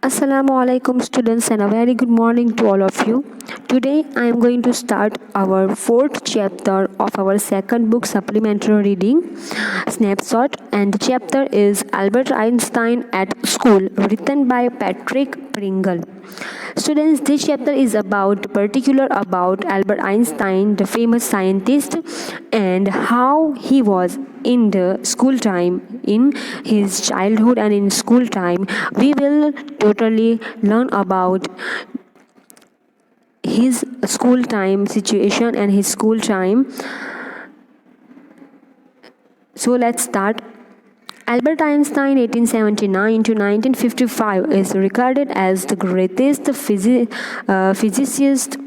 Assalamualaikum students and a very good morning to all of you. Today I am going to start our fourth chapter of our second book supplementary reading snapshot, and the chapter is Albert Einstein at School, written by Patrick Pringle. Students, this chapter is particular about Albert Einstein, the famous scientist, and how he was in the school time, in his childhood and in school time. We will totally learn about his school time situation and his school time. So let's start. Albert Einstein, 1879 to 1955, is regarded as the greatest physicist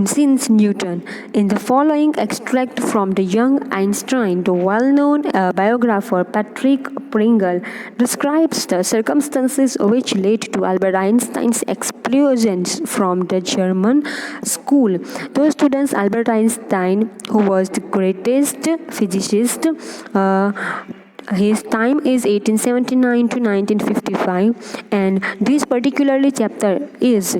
since Newton. In the following extract from the Young Einstein, the well-known biographer Patrick Pringle describes the circumstances which led to Albert Einstein's expulsions from the German school. Those students, Albert Einstein, who was the greatest physicist, his time is 1879 to 1955, and this particularly chapter is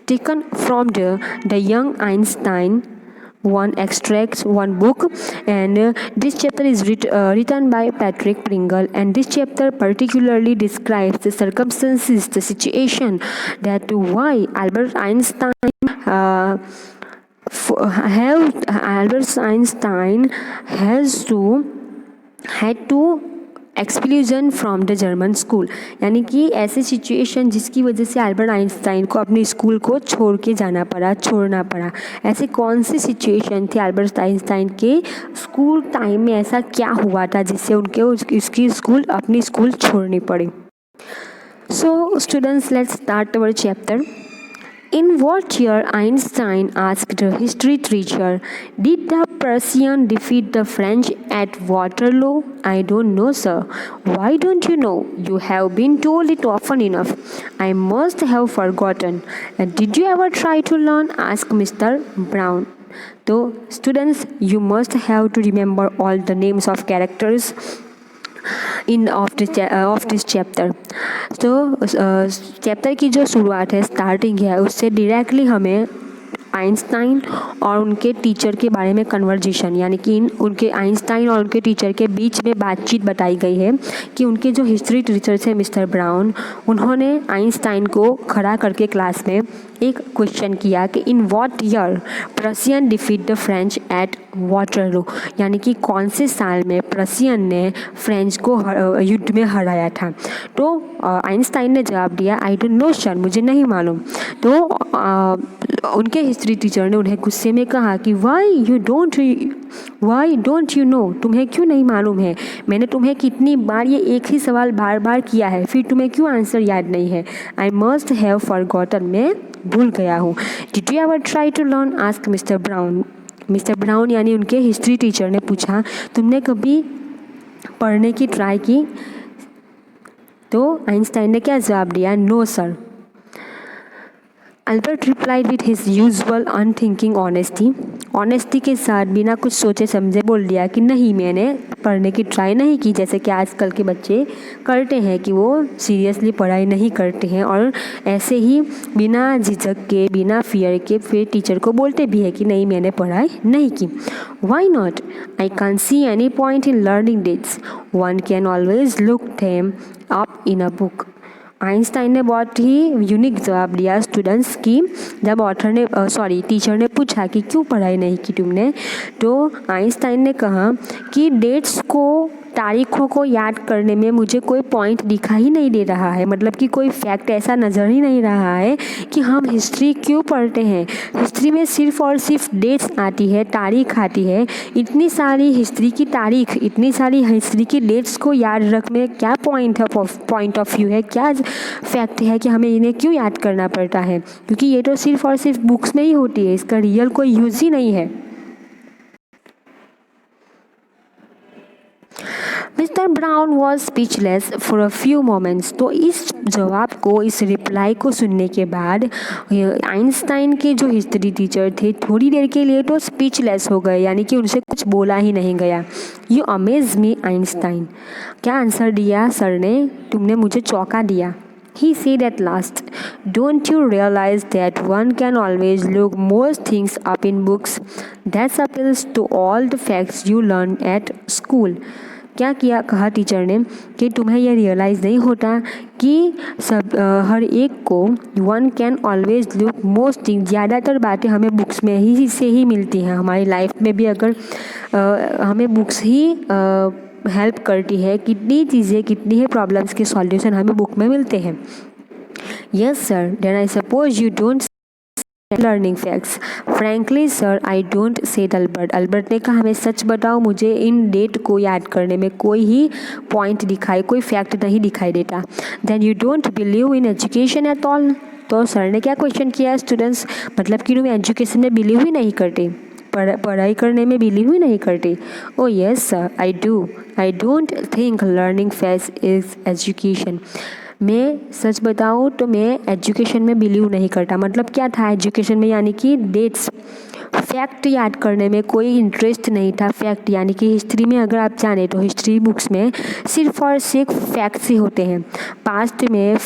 taken from the Young Einstein, one extracts, one book, and this chapter is written by Patrick Pringle, and this chapter particularly describes the circumstances, the situation, that why Albert Einstein had to exclusion from the German school, यानी कि ऐसी situation जिसकी वजह से Albert Einstein को अपने school को छोड़ना पड़ा। ऐसी कौन सी सिचुएशन थी अल्बर्ट आइंस्टाइन के स्कूल टाइम में, ऐसा क्या हुआ था जिससे अपनी स्कूल छोड़नी पड़ी। So students, let's start our chapter. In what year, Einstein asked the history teacher, did the Prussians defeat the French at Waterloo? I don't know, sir. Why don't you know? You have been told it often enough. I must have forgotten. Did you ever try to learn? Asked Mr. Brown. So, students, you must have to remember all the names of characters of this chapter. तो chapter की जो शुरुआत है, starting है, उससे directly हमें Einstein और उनके टीचर के बारे में कन्वर्जेशन, यानी कि उनके आइंस्टाइन और उनके टीचर के बीच में बातचीत बताई गई है कि उनके जो हिस्ट्री टीचर थे मिस्टर ब्राउन, उन्होंने आइंस्टाइन को खड़ा करके क्लास में एक क्वेश्चन किया कि in what year Prussian defeat the French eight Waterloo, यानी कि कौन से साल में प्रशियन ने फ्रेंच को युद्ध में हराया था। तो आइंस्टाइन ने जवाब दिया, आई डोंट नो सर, मुझे नहीं मालूम। तो उनके हिस्ट्री टीचर ने उन्हें गुस्से में कहा कि वाई डोंट यू नो, तुम्हें क्यों नहीं मालूम है? मैंने तुम्हें कितनी बार ये एक ही सवाल बार बार किया है, फिर तुम्हें क्यों आंसर याद नहीं है? आई मस्ट हैव फॉरगॉटन, मैं भूल गया हूँ। Did you ever try to learn? Ask mister Brown. Mister Brown यानी उनके हिस्ट्री टीचर ने पूछा, तुमने कभी पढ़ने की ट्राई की? तो आइंस्टाइन ने क्या जवाब दिया? No sir. Albert replied with his usual unthinking honesty के साथ बिना कुछ सोचे समझे बोल दिया कि नहीं, मैंने पढ़ने की ट्राई नहीं की, जैसे कि आजकल के बच्चे करते हैं कि वो सीरियसली पढ़ाई नहीं करते हैं और ऐसे ही बिना झिझक के, बिना फियर के फिर टीचर को बोलते भी है कि नहीं, मैंने पढ़ाई नहीं की। Why not? I can see any point in learning dates, one can always look them up in a book. Einstein ने बहुत ही यूनिक जवाब दिया स्टूडेंट्स की जब टीचर ने पूछा कि क्यों पढ़ाई नहीं की तुमने, तो आइंस्टाइन ने कहा कि डेट्स को, तारीखों को याद करने में मुझे कोई पॉइंट दिखा ही नहीं दे रहा है, मतलब कि कोई फैक्ट ऐसा नज़र ही नहीं रहा है कि हम हिस्ट्री क्यों पढ़ते हैं। हिस्ट्री में सिर्फ और सिर्फ डेट्स आती है, तारीख आती है। इतनी सारी हिस्ट्री की तारीख, इतनी सारी हिस्ट्री की डेट्स को याद रखने क्या पॉइंट ऑफ व्यू है, क्या फैक्ट है कि हमें इन्हें क्यों याद करना पड़ता है? क्योंकि ये तो सिर्फ और सिर्फ बुक्स में ही होती है, इसका रियल कोई यूज़ ही नहीं है। Mister brown was speechless for a few moments. तो इस जवाब को, इस रिप्लाई को सुनने के बाद आइंस्टाइन के जो हिस्ट्री टीचर थे थोड़ी देर के लिए तो स्पीचलेस हो गए, यानी कि उनसे कुछ बोला ही नहीं गया। यू अमेज मी आइंस्टाइन, क्या आंसर दिया सर ने, तुमने मुझे चौंका दिया। He said at last, "Don't you realize that one can always look most things up in books? That appeals to all the facts you learn at school." क्या किया कहा टीचर ने कि तुम्हें यह रियलाइज़ नहीं होता कि हर एक को one can always look most thing, ज़्यादातर बातें हमें बुक्स में ही से ही मिलती हैं। हमारी लाइफ में भी अगर हमें बुक्स ही हेल्प करती है, कितनी चीज़ें कितनी ही प्रॉब्लम्स के सॉल्यूशन हमें बुक में मिलते हैं। Yes sir, then I suppose you don't learning facts. Frankly sir, I don't said Albert. Albert ने कहा, मैं सच बताऊँ, मुझे इन डेट को याद करने में कोई ही पॉइंट दिखाई, कोई फैक्ट नहीं दिखाई देता। Then you don't believe in education at all. तो सर ने क्या क्वेश्चन किया, स्टूडेंट्स, मतलब कि तुम एजुकेशन में बिलीव ही नहीं करते, पढ़ाई करने में बिलीव ही नहीं करते। ओ yes sir, I do. I don't think learning facts is education. मैं सच बताऊँ तो मैं एजुकेशन में बिलीव नहीं करता। मतलब क्या था एजुकेशन में, यानी कि डेट्स, फैक्ट याद करने में कोई इंटरेस्ट नहीं था। फैक्ट यानी कि हिस्ट्री में अगर आप जाने तो हिस्ट्री बुक्स में सिर्फ और सिर्फ फैक्ट्स ही होते हैं। पास्ट में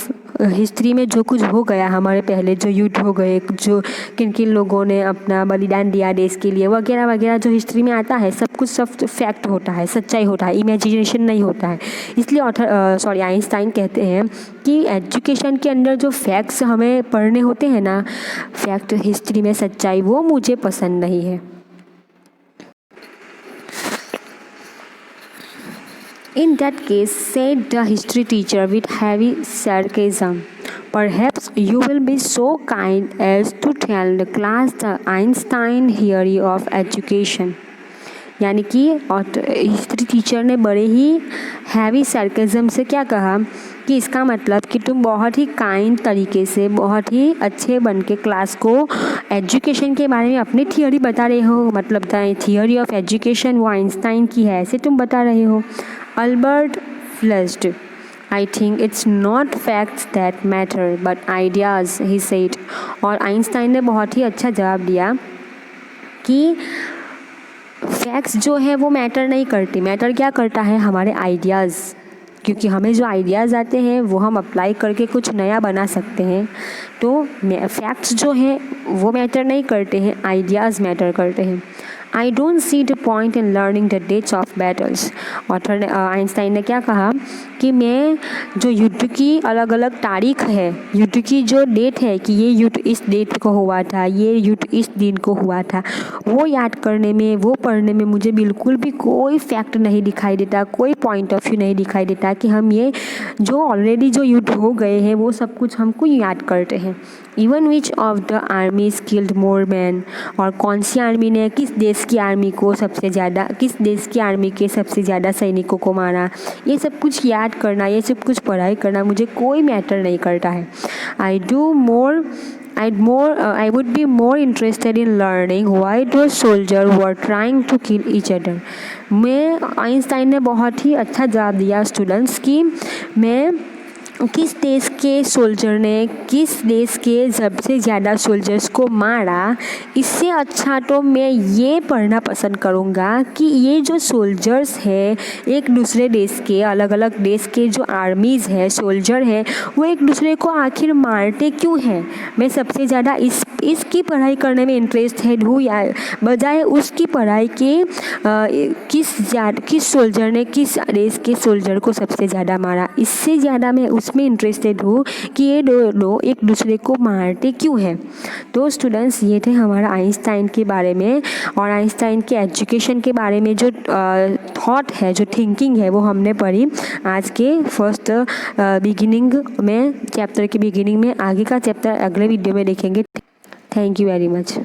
हिस्ट्री में जो कुछ हो गया, हमारे पहले जो युद्ध हो गए, जो किन किन लोगों ने अपना बलिदान दिया देश के लिए, वगैरह वगैरह जो हिस्ट्री में आता है, सब कुछ सब फैक्ट होता है, सच्चाई होता है, इमेजिनेशन नहीं होता है। इसलिए आइंस्टाइन कहते हैं कि एजुकेशन के अंदर जो फैक्ट्स हमें पढ़ने होते हैं ना, फैक्ट हिस्ट्री में सच्चाई, वो मुझे पसंद नहीं है। In that case, said the history teacher with heavy sarcasm, perhaps you will be so kind as to tell the class the Einstein theory of education. यानी कि हिस्ट्री टीचर ने बड़े ही हैवी sarcasm से क्या कहा कि इसका मतलब कि तुम बहुत ही काइंड तरीके से, बहुत ही अच्छे बन के क्लास को एजुकेशन के बारे में अपनी थियोरी बता रहे हो। मतलब थियोरी ऑफ एजुकेशन वो आइंस्टाइन की है, ऐसे तुम बता रहे हो। Albert flushed. I think it's not facts that matter but ideas, he said. और आइंस्टाइन ने बहुत ही अच्छा जवाब दिया कि फैक्ट्स जो है वो मैटर नहीं करती, मैटर क्या करता है, हमारे आइडियाज़। क्योंकि हमें जो आइडियाज़ आते हैं वो हम अप्लाई करके कुछ नया बना सकते हैं। तो फैक्ट्स जो हैं वो मैटर नहीं करते हैं, आइडियाज़ मैटर करते हैं। I don't see the point in learning the dates of battles. Author ने आइंस्टाइन ने क्या कहा कि मैं जो युद्ध की अलग अलग तारीख है, युद्ध की जो डेट है कि ये युद्ध इस डेट को हुआ था, ये युद्ध इस दिन को हुआ था, वो याद करने में, वो पढ़ने में मुझे बिल्कुल भी कोई फैक्ट नहीं दिखाई देता, कोई पॉइंट ऑफ व्यू नहीं दिखाई देता कि हम ये जो ऑलरेडी जो युद्ध हो गए हैं वो सब कुछ हमको याद करते हैं। Even which of the armies killed more man, और कौन सी आर्मी ने किस देश की आर्मी को सबसे ज़्यादा, किस देश की आर्मी के सबसे ज़्यादा सैनिकों को मारा, ये सब कुछ याद करना, ये सब कुछ पढ़ाई करना मुझे कोई मैटर नहीं करता है। I would be more interested in learning why those soldiers were trying to kill each other. Einstein ने बहुत ही अच्छा जवाब दिया स्टूडेंट्स कि मैं किस देश के सोल्जर ने किस देश के सबसे ज़्यादा सोल्जर्स को मारा, इससे अच्छा तो मैं ये पढ़ना पसंद करूँगा कि ये जो सोल्जर्स है एक दूसरे देश के, अलग अलग देश के जो आर्मीज़ है, सोल्जर हैं, वो एक दूसरे को आखिर मारते क्यों हैं। मैं सबसे ज़्यादा इसकी पढ़ाई करने में इंटरेस्टेड हूँ, या बजाय उसकी पढ़ाई के किस सोल्जर ने किस देश के सोल्जर को सबसे ज़्यादा मारा, इससे ज़्यादा मैं उसमें इंटरेस्टेड हूँ कि ये दो एक दूसरे को मारते क्यों हैं। तो स्टूडेंट्स, ये थे हमारा आइंस्टाइन के बारे में और आइंस्टाइन के एजुकेशन के बारे में जो थॉट है, जो थिंकिंग है, वो हमने पढ़ी आज के फर्स्ट बिगिनिंग में, चैप्टर के बिगिनिंग में। आगे का चैप्टर अगले वीडियो में देखेंगे। Thank you very much.